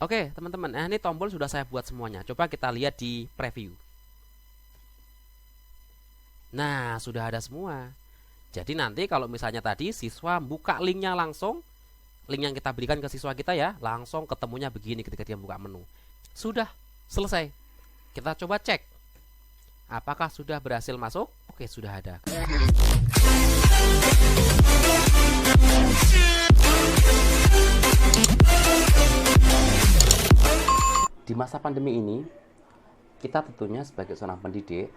Oke, teman-teman. Nah, ini tombol sudah saya buat semuanya. Coba kita lihat di preview. Nah, sudah ada semua. Jadi nanti kalau misalnya tadi siswa buka linknya langsung, link yang kita berikan ke siswa kita ya, langsung ketemunya begini ketika dia buka menu. Sudah selesai. Kita coba cek. Apakah sudah berhasil masuk? Oke, sudah ada. Di masa pandemi ini, kita tentunya sebagai seorang pendidik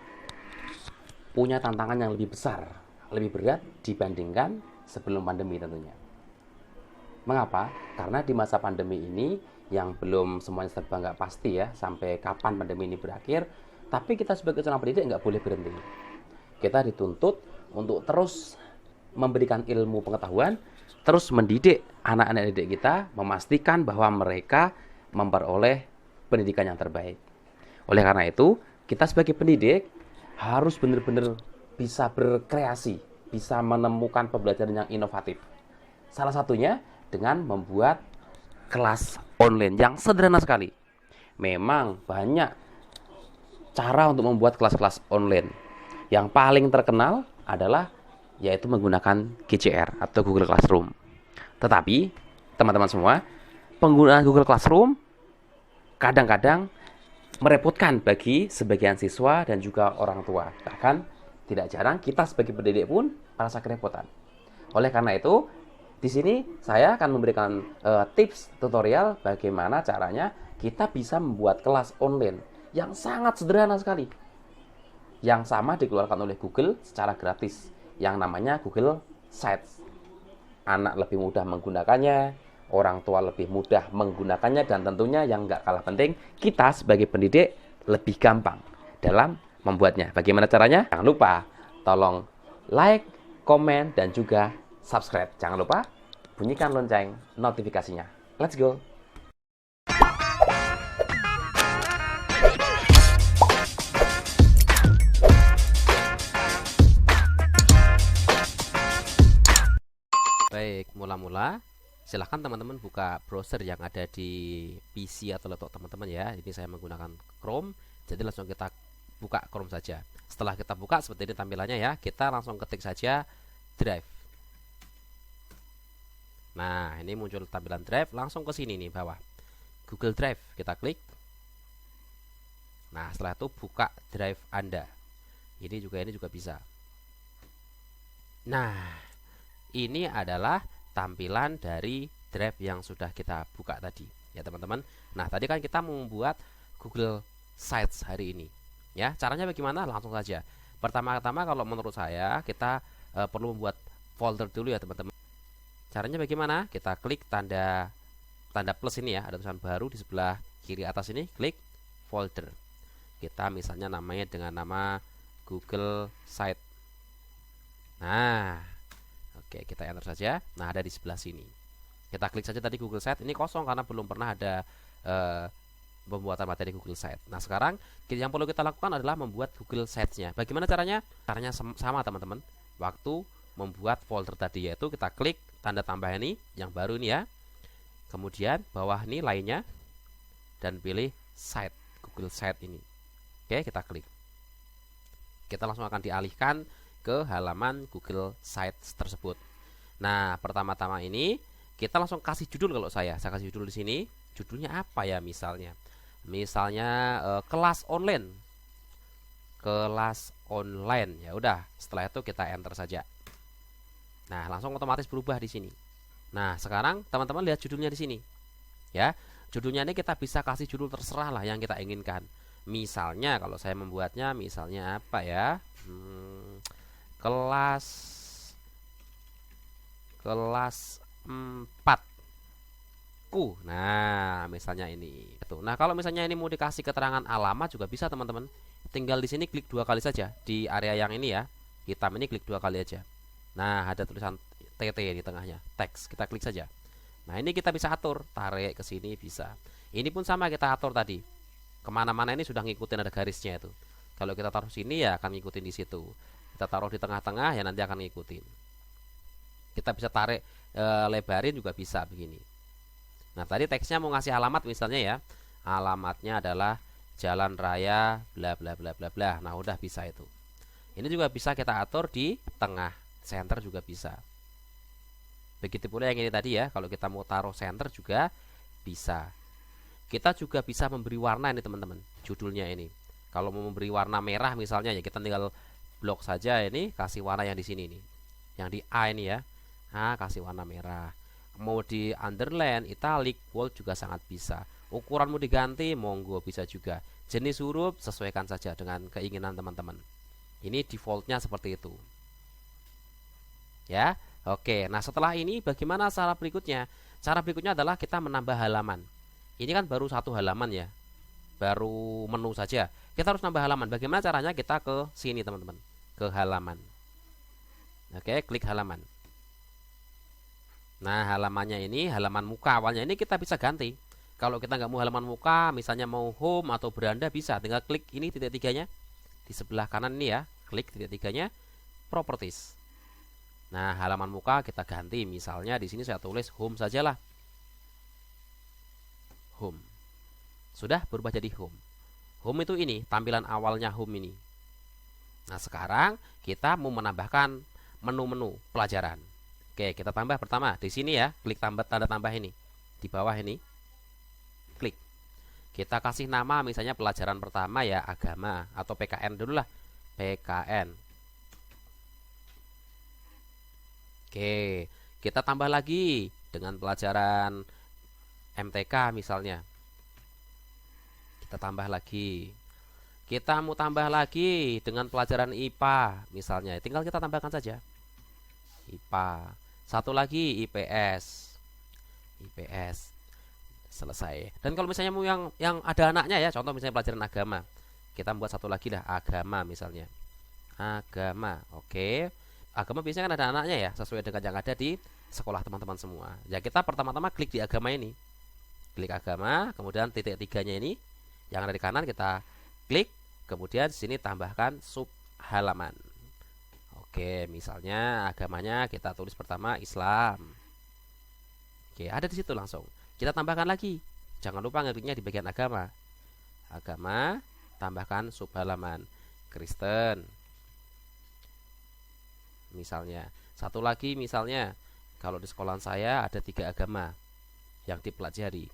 punya tantangan yang lebih besar, lebih berat dibandingkan sebelum pandemi tentunya. Mengapa? Karena di masa pandemi ini yang belum semuanya serba nggak pasti ya, sampai kapan pandemi ini berakhir, tapi kita sebagai seorang pendidik nggak boleh berhenti. Kita dituntut untuk terus memberikan ilmu pengetahuan, terus mendidik anak-anak didik kita, memastikan bahwa mereka memperoleh pendidikan yang terbaik. Oleh karena itu, kita sebagai pendidik harus benar-benar bisa berkreasi, bisa menemukan pembelajaran yang inovatif. Salah satunya dengan membuat kelas online yang sederhana sekali. Memang banyak cara untuk membuat kelas-kelas online. Yang paling terkenal adalah yaitu menggunakan GCR atau Google Classroom. Tetapi, teman-teman semua, penggunaan Google Classroom kadang-kadang merepotkan bagi sebagian siswa dan juga orang tua. Bahkan tidak jarang kita sebagai pendidik pun merasa kerepotan. Oleh karena itu, di sini saya akan memberikan tips tutorial bagaimana caranya kita bisa membuat kelas online yang sangat sederhana sekali. Yang sama dikeluarkan oleh Google secara gratis, yang namanya Google Sites. Anak lebih mudah menggunakannya, orang tua lebih mudah menggunakannya, dan tentunya yang nggak kalah penting, kita sebagai pendidik lebih gampang dalam membuatnya. Bagaimana caranya? Jangan lupa, tolong like, komen, dan juga subscribe. Jangan lupa, bunyikan lonceng notifikasinya. Let's go! Baik, mula-mula silahkan teman-teman buka browser yang ada di PC atau laptop teman-teman ya. Ini saya menggunakan Chrome, jadi langsung kita buka Chrome saja. Setelah kita buka seperti ini tampilannya ya, kita langsung ketik saja Drive. Nah, ini muncul tampilan Drive, langsung ke sini nih bawah. Google Drive, kita klik. Nah, setelah itu buka Drive Anda. Ini juga bisa. Nah, ini adalah tampilan dari Drive yang sudah kita buka tadi ya teman-teman. Nah, tadi kan kita membuat Google Sites hari ini ya. Caranya bagaimana? Langsung saja. Pertama-tama kalau menurut saya kita perlu membuat folder dulu ya teman-teman. Caranya bagaimana? Kita klik tanda plus ini ya, ada tulisan baru di sebelah kiri atas ini, klik folder. Kita misalnya namanya dengan nama Google Site. Nah, oke, kita enter saja. Nah, ada di sebelah sini. Kita klik saja tadi Google Site. Ini kosong karena belum pernah ada pembuatan materi Google Site. Nah, sekarang yang perlu kita lakukan adalah membuat Google Sites-nya. Bagaimana caranya? Caranya sama teman-teman. Waktu membuat folder tadi, yaitu kita klik tanda tambah ini yang baru ini ya. Kemudian bawah ini lainnya dan pilih Site, Google Site ini. Oke, kita klik. Kita langsung akan dialihkan ke halaman Google Sites tersebut. Nah, pertama-tama ini kita langsung kasih judul. Kalau saya kasih judul di sini. Judulnya apa ya misalnya? Misalnya kelas online. Kelas online. Ya udah, setelah itu kita enter saja. Nah, langsung otomatis berubah di sini. Nah, sekarang teman-teman lihat judulnya di sini. Ya, judulnya ini kita bisa kasih judul terserah lah yang kita inginkan. Misalnya kalau saya membuatnya misalnya apa ya? Kelas 4 ku. Nah, misalnya ini. Nah, kalau misalnya ini mau dikasih keterangan alamat juga bisa teman-teman. Tinggal di sini klik 2 kali saja di area yang ini ya. Hitam ini klik 2 kali aja. Nah, ada tulisan TT di tengahnya, teks. Kita klik saja. Nah, ini kita bisa atur, tarik ke sini bisa. Ini pun sama kita atur tadi. Kemana-mana ini sudah ngikutin ada garisnya itu. Kalau kita taruh sini ya akan ngikutin di situ. Kita taruh di tengah-tengah ya nanti akan ngikutin. Kita bisa tarik lebarin juga bisa begini. Nah, tadi teksnya mau ngasih alamat misalnya ya. Alamatnya adalah Jalan Raya bla bla bla bla bla. Nah, udah bisa itu. Ini juga bisa kita atur di tengah, center juga bisa. Begitu pula yang ini tadi ya, kalau kita mau taruh center juga bisa. Kita juga bisa memberi warna ini teman-teman, judulnya ini. Kalau mau memberi warna merah misalnya ya kita tinggal blok saja ini, kasih warna yang di sini nih. Yang di A ini ya. Nah, kasih warna merah. Mau di underline, italic, bold juga sangat bisa. Ukuran mau diganti, monggo bisa juga. Jenis huruf sesuaikan saja dengan keinginan teman-teman. Ini defaultnya seperti itu. Ya. Oke, nah setelah ini bagaimana cara berikutnya? Cara berikutnya adalah kita menambah halaman. Ini kan baru satu halaman ya, baru menu saja. Kita harus nambah halaman. Bagaimana caranya? Kita ke sini teman-teman, ke halaman. Oke, klik halaman. Nah, halamannya ini halaman muka awalnya ini kita bisa ganti. Kalau kita nggak mau halaman muka, misalnya mau home atau beranda, bisa tinggal klik ini titik tiganya di sebelah kanan ini ya, klik titik tiganya, properties. Nah, halaman muka kita ganti, misalnya di sini saya tulis home sajalah. Home. Sudah berubah jadi home. Home itu ini, tampilan awalnya home ini. Nah, sekarang kita mau menambahkan menu-menu pelajaran. Oke, kita tambah pertama di sini ya, klik tambah tanda tambah ini. Di bawah ini. Klik. Kita kasih nama misalnya pelajaran pertama ya agama atau PKN dulu lah. PKN. Oke, kita tambah lagi dengan pelajaran MTK misalnya. Kita tambah lagi. Kita mau tambah lagi dengan pelajaran IPA misalnya. Tinggal kita tambahkan saja. IPA. Satu lagi IPS. IPS. Selesai. Dan kalau misalnya mau yang ada anaknya ya, contoh misalnya pelajaran agama. Kita buat satu lagi lah, agama misalnya. Agama. Oke. Agama biasanya kan ada anaknya ya, sesuai dengan yang ada di sekolah teman-teman semua. Ya kita pertama-tama klik di agama ini. Klik agama, kemudian titik tiganya ini yang ada di kanan kita klik, kemudian di sini tambahkan sub halaman. Oke, misalnya agamanya kita tulis pertama Islam. Oke, ada di situ langsung. Kita tambahkan lagi. Jangan lupa ngekliknya di bagian agama. Agama, tambahkan sub halaman Kristen. Misalnya satu lagi, misalnya kalau di sekolah saya ada 3 agama yang dipelajari.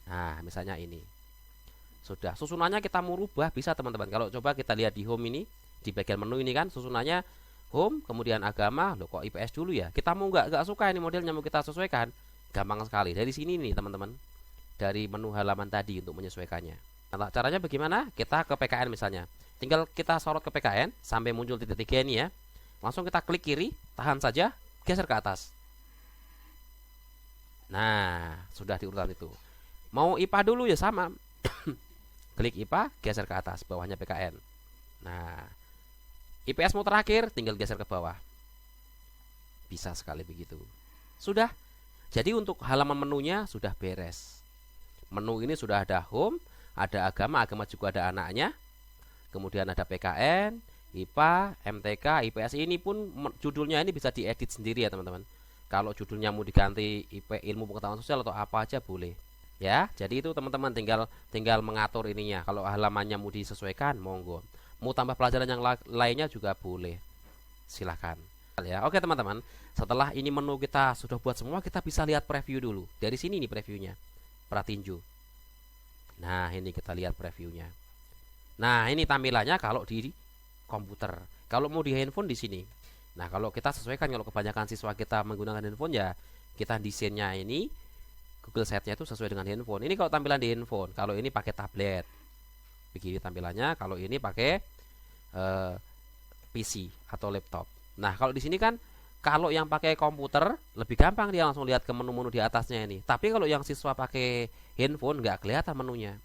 Nah, misalnya ini sudah susunannya kita mau rubah bisa teman-teman. Kalau coba kita lihat di home ini, di bagian menu ini kan susunannya home kemudian agama. Loh kok IPS dulu ya, kita mau nggak suka ini modelnya, mau kita sesuaikan, gampang sekali dari sini nih teman-teman, dari menu halaman tadi untuk menyesuaikannya. Nah, caranya bagaimana? Kita ke PKN misalnya, tinggal kita sorot ke PKN sampai muncul titik 3 ini ya. Langsung kita klik kiri, tahan saja, geser ke atas. Nah, sudah di urutan itu. Mau IPA dulu ya sama. Klik IPA, geser ke atas, bawahnya PKN. Nah, IPS mau terakhir, tinggal geser ke bawah. Bisa sekali begitu. Sudah. Jadi untuk halaman menunya sudah beres. Menu ini sudah ada home, ada agama, agama juga ada anaknya. Kemudian ada PKN, IPA, MTK, IPS. Ini pun judulnya ini bisa diedit sendiri ya teman-teman. Kalau judulnya mau diganti IP ilmu pengetahuan sosial atau apa aja boleh. Ya, jadi itu teman-teman tinggal mengatur ininya. Kalau halamannya mau disesuaikan, monggo. Mau tambah pelajaran yang lainnya juga boleh. Silahkan. Ya, oke teman-teman. Setelah ini menu kita sudah buat semua, kita bisa lihat preview dulu. Dari sini nih previewnya. Pratinju. Nah, ini kita lihat previewnya. Nah, ini tampilannya kalau di komputer. Kalau mau di handphone di sini. Nah, kalau kita sesuaikan, kalau kebanyakan siswa kita menggunakan handphone ya kita desainnya ini Google Set-nya itu sesuai dengan handphone. Ini kalau tampilan di handphone. Kalau ini pakai tablet, begini tampilannya. Kalau ini pakai PC atau laptop. Nah, kalau di sini kan kalau yang pakai komputer lebih gampang, dia langsung lihat ke menu-menu di atasnya ini. Tapi kalau yang siswa pakai handphone nggak kelihatan menunya.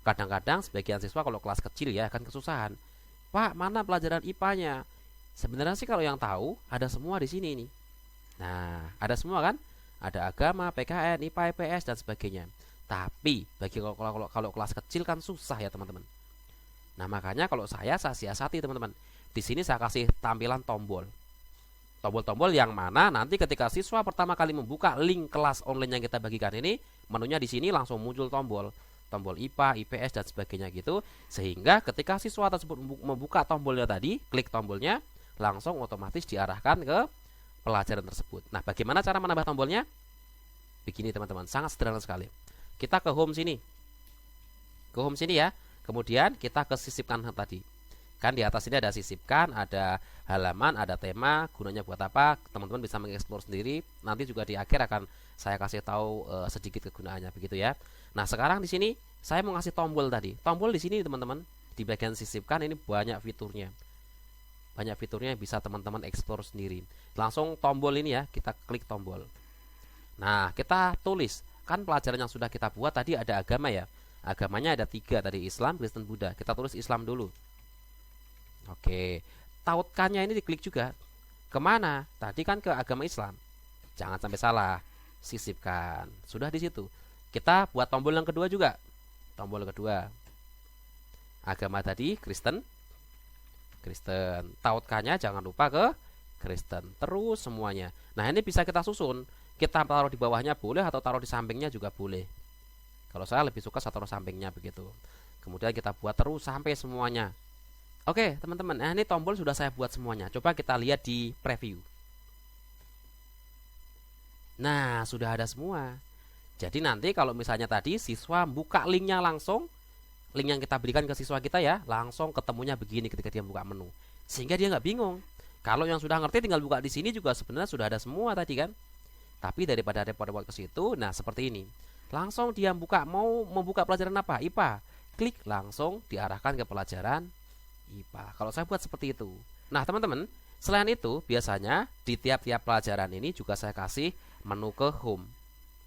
Kadang-kadang sebagian siswa kalau kelas kecil ya akan kesusahan. Pak, mana pelajaran IPA-nya? Sebenarnya sih kalau yang tahu ada semua di sini nih. Nah, ada semua kan? Ada agama, PKN, IPA, IPS dan sebagainya. Tapi bagi kalau kelas kecil kan susah ya teman-teman. Nah, makanya kalau saya siasati teman-teman. Di sini saya kasih tampilan tombol. Tombol-tombol yang mana nanti ketika siswa pertama kali membuka link kelas online yang kita bagikan ini, menunya di sini langsung muncul tombol IPA, IPS dan sebagainya gitu, sehingga ketika siswa tersebut membuka tombolnya tadi, klik tombolnya, langsung otomatis diarahkan ke pelajaran tersebut. Nah, bagaimana cara menambah tombolnya? Begini teman-teman, sangat sederhana sekali. Kita ke home sini. Ke home sini ya. Kemudian kita ke sisipkan tadi. Kan di atas ini ada sisipkan, ada halaman, ada tema, gunanya buat apa? Teman-teman bisa mengeksplor sendiri. Nanti juga di akhir akan saya kasih tahu sedikit kegunaannya begitu ya. Nah, sekarang di sini saya mau ngasih tombol tadi. Tombol di sini teman-teman, di bagian sisipkan ini banyak fiturnya. Banyak fiturnya yang bisa teman-teman eksplor sendiri. Langsung tombol ini ya, kita klik tombol. Nah, kita tulis. Kan pelajaran yang sudah kita buat tadi ada agama ya. Agamanya ada 3 tadi, Islam, Kristen, Buddha. Kita tulis Islam dulu. Oke, tautkannya ini diklik juga. Kemana? Tadi kan ke agama Islam. Jangan sampai salah. Sisipkan. Sudah di situ. Kita buat tombol yang kedua juga. Tombol kedua. Agama tadi Kristen. Kristen. Tautkannya jangan lupa ke Kristen. Terus semuanya. Nah, ini bisa kita susun. Kita taruh di bawahnya boleh atau taruh di sampingnya juga boleh. Kalau saya lebih suka saya taruh sampingnya begitu. Kemudian kita buat terus sampai semuanya. Oke teman-teman, nah ini tombol sudah saya buat semuanya. Coba kita lihat di preview. Nah, sudah ada semua. Jadi nanti kalau misalnya tadi siswa buka linknya langsung, link yang kita berikan ke siswa kita ya, langsung ketemunya begini ketika dia buka menu. Sehingga dia nggak bingung. Kalau yang sudah ngerti tinggal buka di sini juga sebenarnya sudah ada semua tadi kan. Tapi daripada repot-repot ke situ, nah seperti ini. Langsung dia buka, mau membuka pelajaran apa? IPA. Klik langsung diarahkan ke pelajaran IPA. Kalau saya buat seperti itu. Nah teman-teman, selain itu biasanya di tiap-tiap pelajaran ini juga saya kasih menu ke home,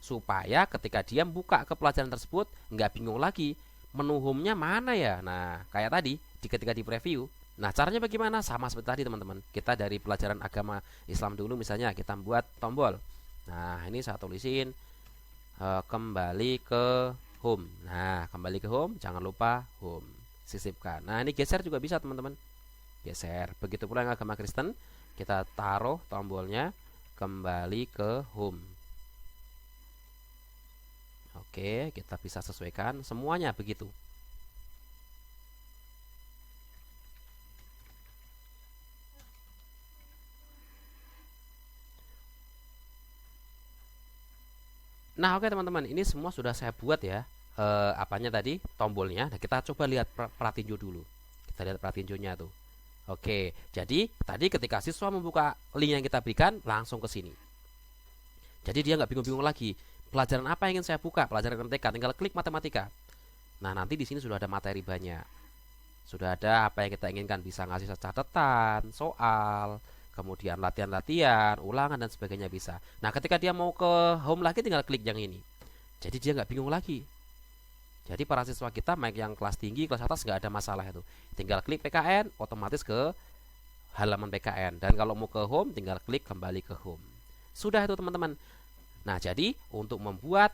supaya ketika dia buka ke pelajaran tersebut nggak bingung lagi menu home-nya mana ya. Nah kayak tadi ketika di preview. Nah caranya bagaimana? Sama seperti tadi teman-teman. Kita dari pelajaran agama Islam dulu misalnya kita buat tombol. Nah ini saya tulisin kembali ke home. Nah kembali ke home, jangan lupa home. Sisipkan. Nah ini geser juga bisa teman-teman. Geser. Begitu pula yang agama Kristen, kita taruh tombolnya kembali ke home. Oke, kita bisa sesuaikan semuanya begitu. Nah oke teman-teman, ini semua sudah saya buat ya. Apanya tadi tombolnya. Nah kita coba lihat pratinjo dulu. Kita lihat pratinjonya tuh. Oke, jadi tadi ketika siswa membuka link yang kita berikan langsung ke sini. Jadi dia nggak bingung-bingung lagi. Pelajaran apa yang ingin saya buka? Pelajaran MTK. Tinggal klik matematika. Nah nanti di sini sudah ada materi banyak. Sudah ada apa yang kita inginkan. Bisa ngasih catatan, soal, kemudian latihan-latihan, ulangan dan sebagainya bisa. Nah ketika dia mau ke home lagi tinggal klik yang ini. Jadi dia nggak bingung lagi. Jadi para siswa kita baik yang kelas tinggi, kelas atas nggak ada masalah itu. Tinggal klik PKN, otomatis ke halaman PKN. Dan kalau mau ke home, tinggal klik kembali ke home. Sudah itu teman-teman. Nah jadi untuk membuat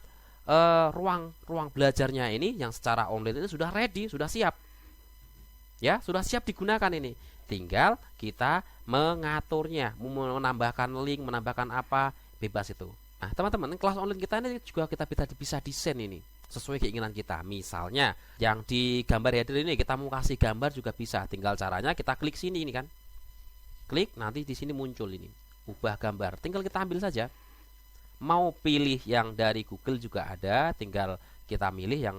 ruang belajarnya ini yang secara online ini sudah ready, sudah siap. Ya, sudah siap digunakan ini. Tinggal kita mengaturnya, menambahkan link, menambahkan apa, bebas itu. Nah teman-teman, kelas online kita ini juga kita bisa desain ini sesuai keinginan kita. Misalnya yang di gambar header ini kita mau kasih gambar juga bisa. Tinggal caranya kita klik sini ini kan. Klik nanti di sini muncul ini. Ubah gambar. Tinggal kita ambil saja. Mau pilih yang dari Google juga ada. Tinggal kita milih yang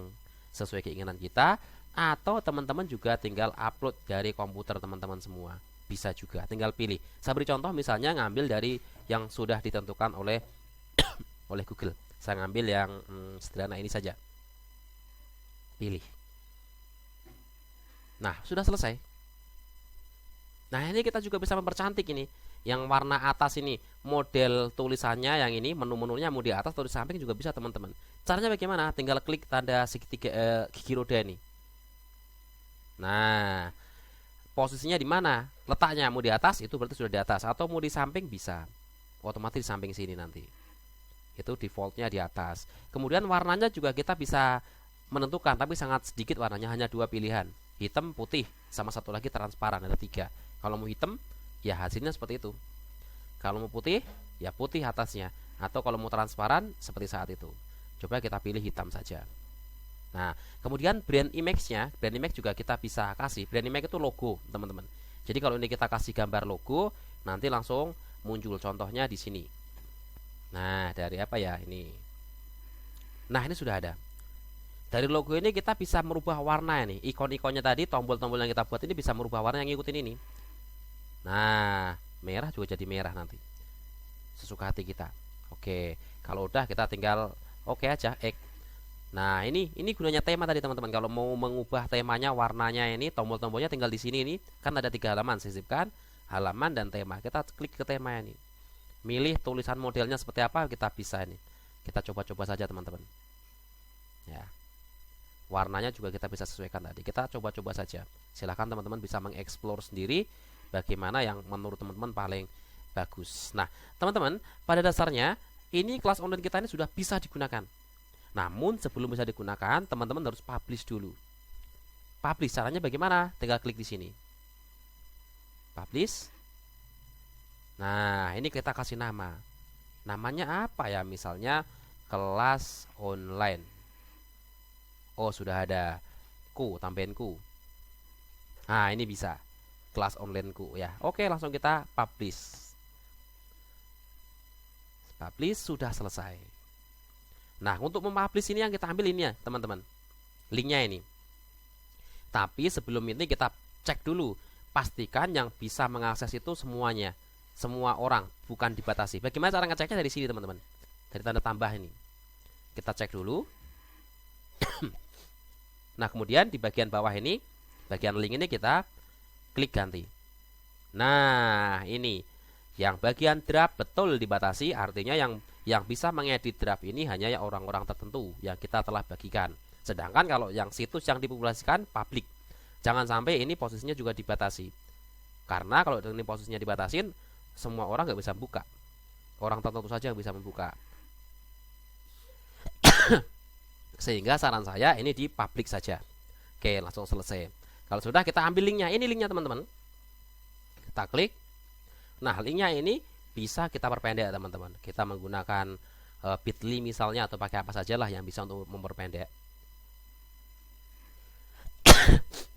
sesuai keinginan kita. Atau teman-teman juga tinggal upload dari komputer teman-teman semua. Bisa juga. Tinggal pilih. Saya beri contoh misalnya ngambil dari yang sudah ditentukan oleh oleh Google. Saya ngambil yang sederhana ini saja. Pilih. Nah, sudah selesai. Nah, ini kita juga bisa mempercantik ini. Yang warna atas ini, model tulisannya yang ini, menu-menunya mau di atas atau di samping juga bisa teman-teman. Caranya bagaimana? Tinggal klik tanda segitiga gigi roda ini. Nah, posisinya di mana? Letaknya mau di atas, itu berarti sudah di atas. Atau mau di samping bisa. Otomatis di samping sini nanti. Itu defaultnya di atas. Kemudian warnanya juga kita bisa menentukan, tapi sangat sedikit warnanya, hanya 2 pilihan, hitam, putih, sama satu lagi transparan, ada 3. Kalau mau hitam ya hasilnya seperti itu. Kalau mau putih, ya putih atasnya. Atau kalau mau transparan, seperti saat itu. Coba kita pilih hitam saja. Nah, kemudian brand image-nya, brand image juga kita bisa kasih. Brand image itu logo, teman-teman. Jadi kalau ini kita kasih gambar logo, nanti langsung muncul contohnya di sini. Nah, dari apa ya ini? Nah, ini sudah ada. Dari logo ini kita bisa merubah warna ini. Ikon-ikonnya tadi, tombol-tombol yang kita buat ini bisa merubah warna yang ngikutin ini. Nah, merah juga jadi merah nanti. Sesuka hati kita. Oke, kalau udah kita tinggal oke aja, X. Nah, ini gunanya tema tadi, teman-teman. Kalau mau mengubah temanya, warnanya ini, tombol-tombolnya tinggal di sini ini. Kan ada 3 halaman, sisipkan, halaman dan tema. Kita klik ke tema ini. Milih tulisan modelnya seperti apa, kita bisa ini. Kita coba-coba saja, teman-teman. Ya. Warnanya juga kita bisa sesuaikan tadi. Kita coba-coba saja. Silahkan teman-teman bisa mengeksplor sendiri bagaimana yang menurut teman-teman paling bagus. Nah, teman-teman, pada dasarnya ini kelas online kita ini sudah bisa digunakan. Namun sebelum bisa digunakan, teman-teman harus publish dulu. Publish caranya bagaimana? Tinggal klik di sini. Publish. Nah, ini kita kasih nama. Namanya apa ya? Misalnya kelas online. Oh, sudah ada tambahin ku. Nah, ini bisa kelas online ku ya. Oke, langsung kita publish. Publish sudah selesai. Nah, untuk mempublish ini yang kita ambil ini ya, teman-teman. Linknya ini. Tapi sebelum ini kita cek dulu, pastikan yang bisa mengakses itu semuanya, semua orang, bukan dibatasi. Bagaimana cara ngeceknya? Dari sini, teman-teman. Dari tanda tambah ini. Kita cek dulu. Nah, kemudian di bagian bawah ini, bagian link ini kita klik ganti. Nah, ini yang bagian draft betul dibatasi, artinya yang bisa mengedit draft ini hanya ya orang-orang tertentu yang kita telah bagikan. Sedangkan kalau yang situs yang dipublikasikan publik. Jangan sampai ini posisinya juga dibatasi. Karena kalau ini posisinya dibatasin, semua orang nggak bisa buka. Orang tertentu saja yang bisa membuka. Sehingga saran saya ini di publik saja. Oke, langsung selesai. Kalau sudah, kita ambil linknya. Ini linknya, teman-teman. Kita klik. Nah, linknya ini bisa kita perpendek, teman-teman. Kita menggunakan bit.ly misalnya, atau pakai apa sajalah yang bisa untuk memperpendek.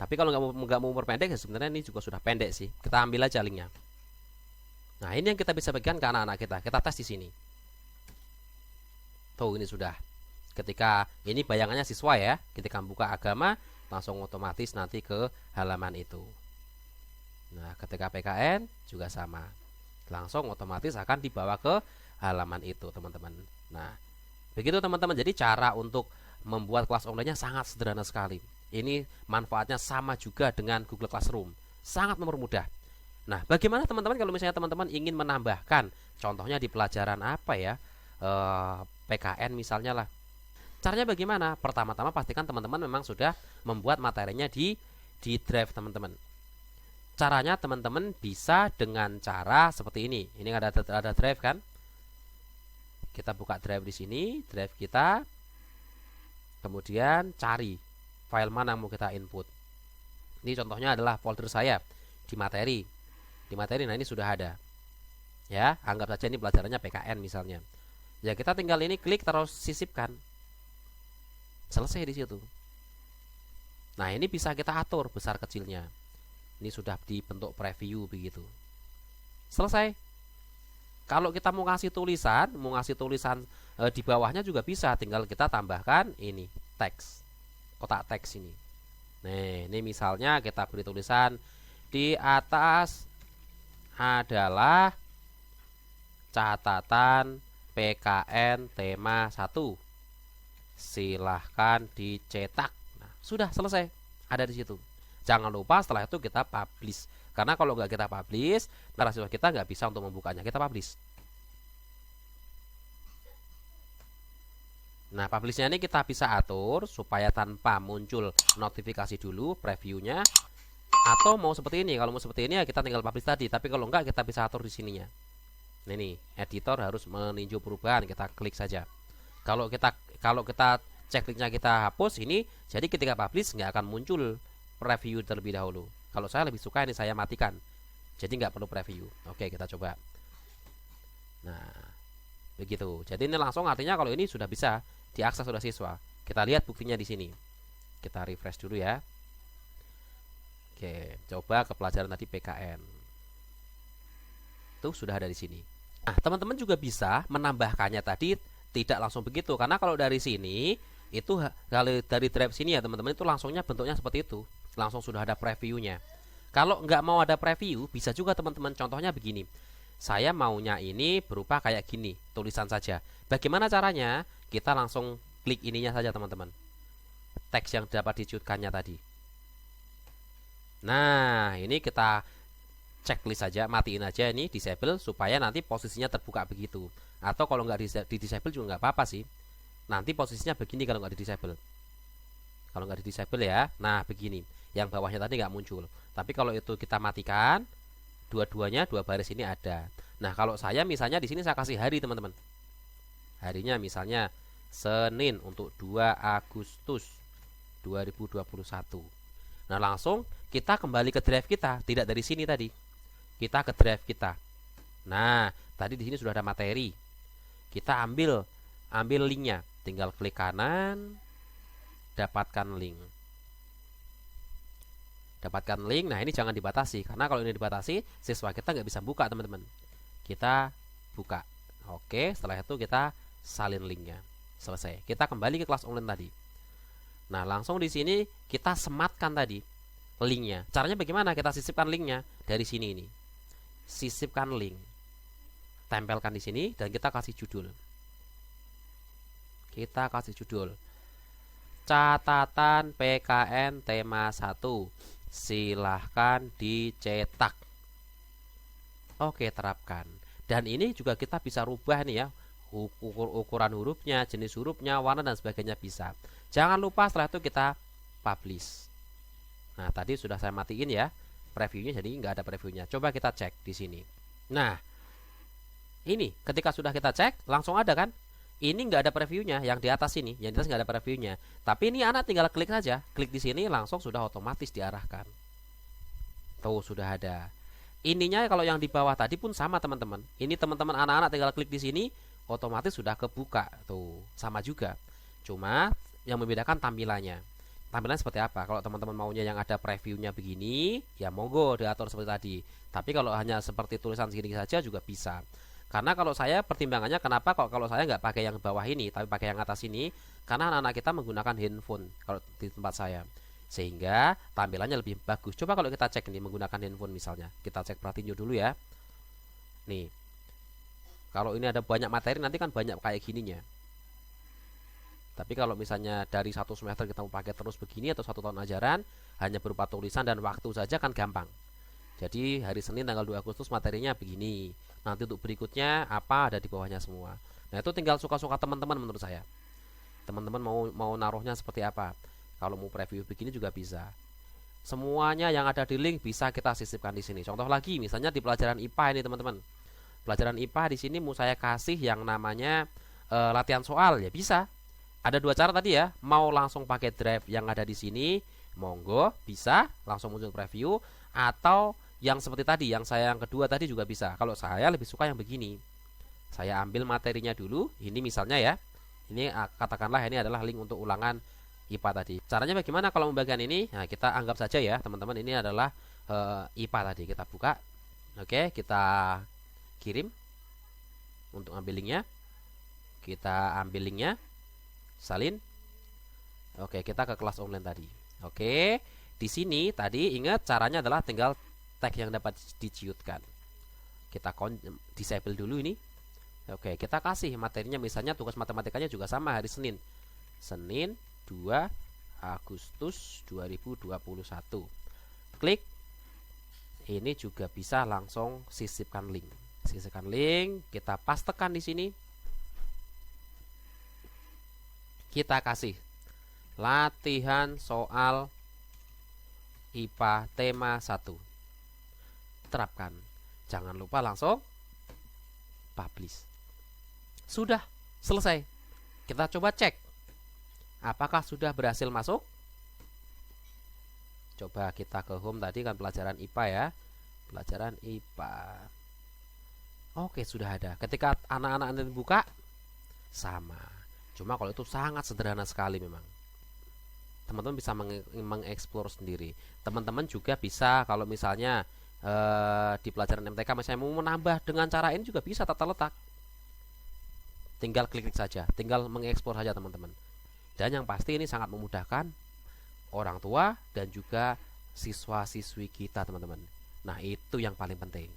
Tapi kalau nggak mau memperpendek, ya sebenarnya ini juga sudah pendek sih. Kita ambil aja linknya. Nah, ini yang kita bisa bagikan ke anak-anak kita. Kita tes di sini. Tuh, ini sudah. Ketika ini bayangannya siswa ya, ketika buka agama langsung otomatis nanti ke halaman itu. Nah, ketika PKN juga sama, langsung otomatis akan dibawa ke halaman itu, teman-teman. Nah, begitu teman-teman. Jadi cara untuk membuat kelas online-nya sangat sederhana sekali. Ini manfaatnya sama juga dengan Google Classroom, sangat mempermudah. Nah, bagaimana teman-teman kalau misalnya teman-teman ingin menambahkan, contohnya di pelajaran apa ya, PKN misalnya lah. Caranya bagaimana? Pertama-tama pastikan teman-teman memang sudah membuat materinya di drive, teman-teman. Caranya teman-teman bisa dengan cara seperti ini. Ini ada drive kan? Kita buka drive di sini, drive kita. Kemudian cari file mana yang mau kita input. Ini contohnya adalah folder saya di materi. Di materi, nah ini sudah ada. Ya, anggap saja ini pelajarannya PKN misalnya. Ya, kita tinggal ini klik terus sisipkan. Selesai di situ. Nah, ini bisa kita atur besar kecilnya. Ini sudah dibentuk preview begitu. Selesai. Kalau kita mau ngasih tulisan, di bawahnya juga bisa, tinggal kita tambahkan ini teks. Kotak teks ini. Nih, ini misalnya kita beri tulisan di atas adalah catatan PKN tema 1. Silahkan dicetak. Nah, sudah selesai, ada di situ. Jangan lupa setelah itu kita publish. Karena kalau nggak kita publish, mahasiswa kita nggak bisa untuk membukanya. Kita publish. Nah, publishnya ini kita bisa atur supaya tanpa muncul notifikasi dulu previewnya. Atau mau seperti ini. Kalau mau seperti ini ya kita tinggal publish tadi. Tapi kalau nggak, kita bisa atur di sininya. Ini editor harus meninjau perubahan. Kita klik saja. Kalau kita checklistnya kita hapus ini, jadi ketika publish nggak akan muncul preview terlebih dahulu. Kalau saya lebih suka ini saya matikan, jadi nggak perlu preview. Oke, kita coba. Nah, begitu. Jadi ini langsung artinya kalau ini sudah bisa diakses oleh siswa. Kita lihat buktinya di sini. Kita refresh dulu ya. Oke, coba ke pelajaran tadi PKN. Tuh sudah ada di sini. Nah, teman-teman juga bisa menambahkannya tadi tidak langsung begitu, karena kalau dari sini itu kalau dari drive sini ya teman-teman, itu langsungnya bentuknya seperti itu, langsung sudah ada previewnya. Kalau nggak mau ada preview, bisa juga teman-teman, contohnya begini, saya maunya ini berupa kayak gini, tulisan saja. Bagaimana caranya? Kita langsung klik ininya saja teman-teman, teks yang dapat diciutkannya tadi. Nah, ini kita checklist saja, matiin aja ini disable supaya nanti posisinya terbuka begitu. Atau kalau nggak di disable juga nggak apa-apa sih. Nanti posisinya begini kalau nggak di disable. Kalau nggak di disable ya, nah begini. Yang bawahnya tadi nggak muncul. Tapi kalau itu kita matikan, dua-duanya, dua baris ini ada. Nah, kalau saya misalnya di sini saya kasih hari teman-teman. Harinya misalnya Senin untuk 2 Agustus 2021. Nah, langsung kita kembali ke drive kita, tidak dari sini tadi. Kita ke drive kita. Nah, tadi di sini sudah ada materi. Kita ambil linknya, tinggal klik kanan, dapatkan link. Dapatkan link. Nah, ini jangan dibatasi, karena kalau ini dibatasi, siswa kita nggak bisa buka teman-teman. Kita buka. Oke, setelah itu kita salin linknya. Selesai. Kita kembali ke kelas online tadi. Nah, langsung di sini kita sematkan tadi linknya. Caranya bagaimana? Kita sisipkan linknya dari sini ini. Sisipkan link, tempelkan di sini, dan kita kasih judul. Kita kasih judul catatan PKN tema 1, silahkan dicetak. Oke, terapkan. Dan ini juga kita bisa rubah nih ya, ukuran hurufnya, jenis hurufnya, warna dan sebagainya bisa. Jangan lupa setelah itu kita publish. Nah, tadi sudah saya matiin ya previewnya, jadi nggak ada previewnya. Coba kita cek di sini. Nah, ini ketika sudah kita cek langsung ada kan? Ini nggak ada previewnya, yang di atas ini, yang di atas nggak ada previewnya. Tapi ini anak tinggal klik saja, klik di sini langsung sudah otomatis diarahkan. Tuh sudah ada. Ininya kalau yang di bawah tadi pun sama teman-teman. Ini teman-teman anak-anak tinggal klik di sini, otomatis sudah kebuka. Tuh sama juga. Cuma yang membedakan tampilannya. Tampilan seperti apa? Kalau teman-teman maunya yang ada previewnya begini, ya monggo diatur seperti tadi. Tapi kalau hanya seperti tulisan segini saja juga bisa. Karena kalau saya pertimbangannya kenapa kok kalau saya nggak pakai yang bawah ini, tapi pakai yang atas ini, karena anak-anak kita menggunakan handphone kalau di tempat saya, sehingga tampilannya lebih bagus. Coba kalau kita cek ini menggunakan handphone misalnya, kita cek Pratinyo dulu ya. Nih, kalau ini ada banyak materi nanti kan banyak kayak gininya. Tapi kalau misalnya dari satu semester kita mau pakai terus begini atau 1 tahun ajaran hanya berupa tulisan dan waktu saja kan gampang. Jadi hari Senin tanggal 2 Agustus materinya begini. Nanti untuk berikutnya apa ada di bawahnya semua. Nah, itu tinggal suka-suka teman-teman menurut saya. Teman-teman mau naruhnya seperti apa. Kalau mau preview begini juga bisa. Semuanya yang ada di link bisa kita sisipkan di sini. Contoh lagi misalnya di pelajaran IPA ini teman-teman. Pelajaran IPA di sini mau saya kasih yang namanya latihan soal ya bisa. Ada 2 cara tadi ya, mau langsung pakai drive yang ada di sini, monggo bisa langsung muncul preview, atau yang seperti tadi, yang saya yang kedua tadi juga bisa. Kalau saya lebih suka yang begini. Saya ambil materinya dulu, ini misalnya ya. Ini katakanlah ini adalah link untuk ulangan IPA tadi. Caranya bagaimana kalau membagikan ini? Nah, kita anggap saja ya, teman-teman, ini adalah IPA tadi. Kita buka. Oke, kita kirim untuk ambil linknya. Kita ambil linknya. Salin. Oke, kita ke kelas online tadi. Oke, di sini tadi ingat caranya adalah tinggal tag yang dapat diciutkan. Kita disable dulu ini. Oke, kita kasih materinya misalnya tugas matematikanya juga sama hari Senin. Senin 2 Agustus 2021. Klik. Ini juga bisa langsung sisipkan link. Sisipkan link, kita pastekan di sini. Kita kasih latihan soal IPA tema 1. Terapkan. Jangan lupa langsung publish. Sudah selesai. Kita coba cek apakah sudah berhasil masuk. Coba kita ke home tadi kan pelajaran IPA ya. Pelajaran IPA. Oke, sudah ada. Ketika anak-anak nanti buka, sama. Cuma kalau itu sangat sederhana sekali memang. Teman-teman bisa mengeksplor sendiri. Teman-teman juga bisa kalau misalnya di pelajaran MTK misalnya mau menambah dengan cara ini juga bisa tata letak. Tinggal klik saja, tinggal mengeksplor saja teman-teman. Dan yang pasti ini sangat memudahkan orang tua dan juga siswa-siswi kita teman-teman. Nah itu yang paling penting.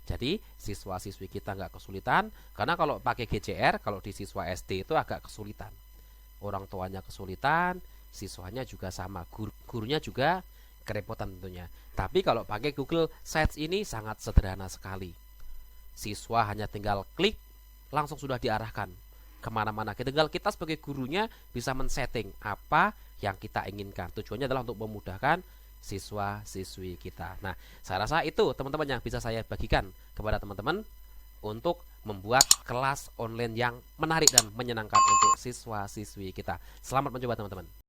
Jadi siswa-siswi kita nggak kesulitan, karena kalau pakai GCR, kalau di siswa SD itu agak kesulitan. Orang tuanya kesulitan, siswanya juga sama, gurunya juga kerepotan tentunya. Tapi kalau pakai Google Sites ini sangat sederhana sekali. Siswa hanya tinggal klik, langsung sudah diarahkan kemana-mana. Tinggal kita sebagai gurunya bisa men-setting apa yang kita inginkan. Tujuannya adalah untuk memudahkan siswa-siswi kita. Nah, saya rasa itu teman-teman yang bisa saya bagikan kepada teman-teman untuk membuat kelas online yang menarik dan menyenangkan untuk siswa-siswi kita. Selamat mencoba teman-teman.